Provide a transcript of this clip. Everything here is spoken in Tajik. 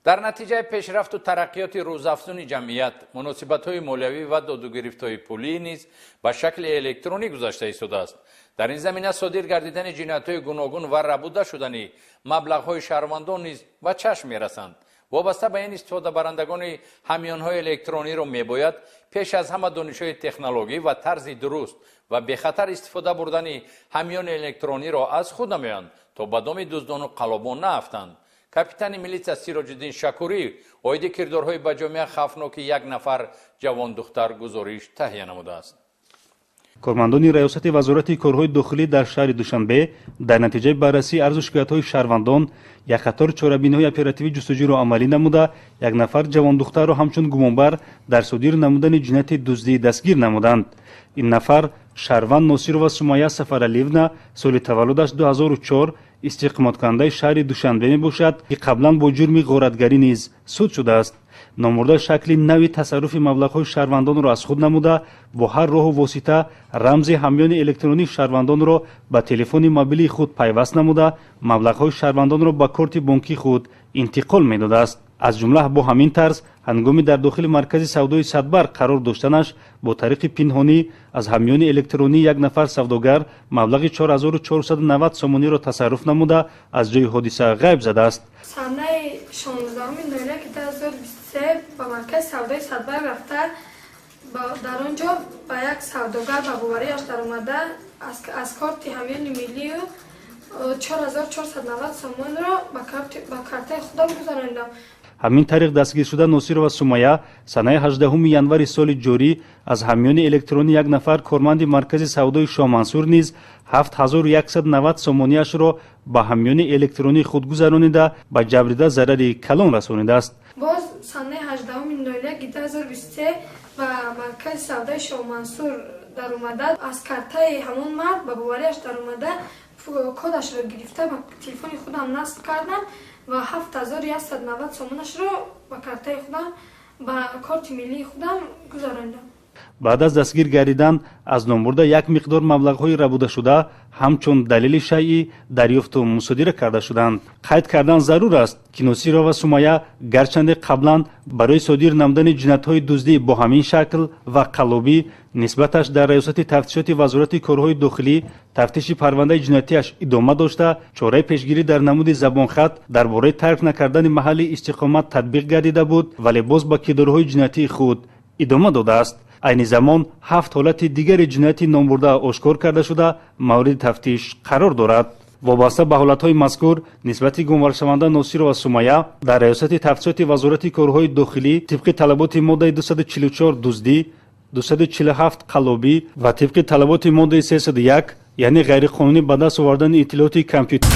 дар натиҷаи пешрафту тараққиёти рӯзафзуни ҷамъият муносибатҳои молиявӣ ва додугирифтҳои пулӣ низ ба шакли электронӣ гузашта истодааст. дар ин замина содир гардидани ҷиноятҳои гуногун ва рабуда шудани маблағҳои шаҳрвандон низ ба чашм мерасанд. вобаста ба ин истифодабарандагони ҳамёнҳои электрониро мебояд пеш аз ҳама донишҳои технологӣ ва тарзи дуруст ва бехатар истифода бурдани ҳамёни электрониро аз худ намоянд, то ба доми дуздону қалобон наафтанд. капитани милитсия Сироҷиддин Шакурӣ оиди кирдорҳои ба ҷомеа хавфноки як нафар ҷавондухтар гузориш таҳия намудааст. кормандони раёсати вазорати корҳои дохилӣ дар шаҳри Душанбе дар натиҷаи баррасии арзу шикоятҳои шаҳрвандон як қатор чорабиниҳои оперативии ҷустуҷӯро амалӣ намуда, як нафар ҷавондухтарро ҳамчун гумонбар дар содир намудани ҷинояти дуздӣ дастгир намуданд. ин нафар шаҳрванд Носирова Сумайя Сафаралиевна соли таваллудаш 2004 истиқоматкунандаи шаҳри Душанбе мебошад, ки қаблан бо ҷурми ғоратгарӣ низ суд шудааст. номурда шакли нави тасарруфи маблағҳои шаҳрвандонро аз худ намуда, бо ҳар роҳу восита рамзи ҳамёни электронии шаҳрвандонро ба телефони мобилии худ пайваст намуда, маблағҳои шаҳрвандонро ба корти бонкии худ интиқол медодааст. аз ҷумла бо ҳамин тарз ҳангоми дар дохили маркази савдои Садбар қарор доштанаш бо тариқи пинҳонӣ аз ҳамёни электронии як нафар савдогар маблағи 4490 сомониро тасарруф намуда аз ҷои ҳодиса ғайб задааст. санаи 16/09/2023 ба маркази савдои Садбар рафта дар он ҷо ба як савдогар ба боварияш даромада аз корти ҳамёни миллию 4490 сомонро ба картаи худам гузарондам. ҳамин тариқ дастгир шуда Носирова Сумайя санаи 18 январи соли ҷорӣ аз ҳамёни электронӣ як нафар корманди маркази савдои Шоҳмансур низ 7190 сомонияшро ба ҳамёни электронии худ гузаронида ба ҷабрида зарари калон расонидааст. боз санаи 18/01/2023 ба маркази савдои Шоҳмансур даромада аз картаи ҳамон мард ба боварияш даромада кодашро гирифта ба телефони худам насб кардам ва 7190 сомонашро ба картаи худам ба корти миллии худам гузарондам. баъд аз дастгир гардидан аз номбурда як миқдор маблағҳои рабудашуда ҳамчун далели шайъӣ дарёфту мусодира карда шуданд. қайд кардан зарур аст, ки Носирова Сумайя гарчанде қаблан барои содир намудани ҷиноятҳои дуздӣ бо ҳамин шакл ва қаллобӣ нисбаташ дар раёсати тафтишоти вазорати корҳои дохилӣ тафтиши парвандаи ҷиноятиаш идома дошта, чораи пешгирӣ дар намуди забонхат дар бораи тарк накардани маҳалли истиқомат татбиқ гардида буд, вале боз ба кирдорҳои ҷиноятии худ идома додааст. айни замон 7 ҳолати дигари ҷинояти номбурда ошкор карда шуда мавриди тафтиш қарор дорад. вобаста ба ҳолатҳои мазкур нисбати гумонбаршаванда Носирова Сумайя дар раёсати тафтишоти вазорати корҳои дохилӣ тибқи талаботи моддаи 244 дуздӣ, 247 қаллобӣ ва тибқи талаботи моддаи 301 яъне ғайриқонунӣ ба даст овардани иттилоъоти компютер